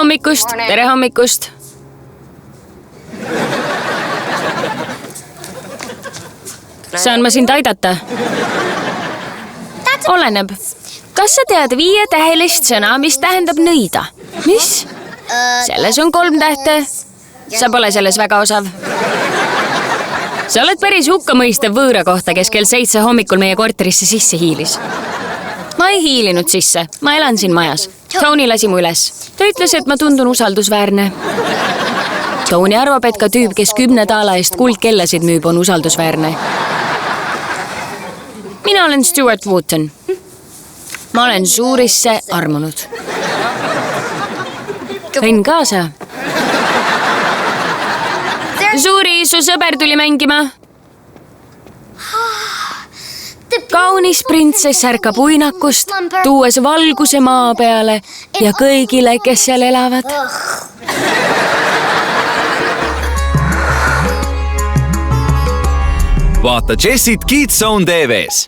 hommikust, tere hommikust. Saan ma sind aidata? Oleneb. Kas sa tead 5-tähelist sõna, mis tähendab nõida? Mis? Selles on 3 tähte. Sa pole selles väga osav. Sa oled päris hukkamõistev võõra kohta, kes kell 7 hommikul meie korterisse sisse hiilis. Ma ei hiilinud sisse, ma elan siin majas. Tony lasi mu üles. Ta ütles, et ma tundun usaldusväärne. Tony arvab, et ka tüüp, kes 10 taala eest kuldkellasid müüb, on usaldusväärne. Mina olen Stuart Wooten. Ma olen Suurisse armunud. Võin kaasa. Suuri, su sõber tuli mängima. Kaunis printsess ärkab uinakust, tuues valguse maa peale ja kõigile, kes seal elavad. Vaata Jessit Kids Zone TV-s.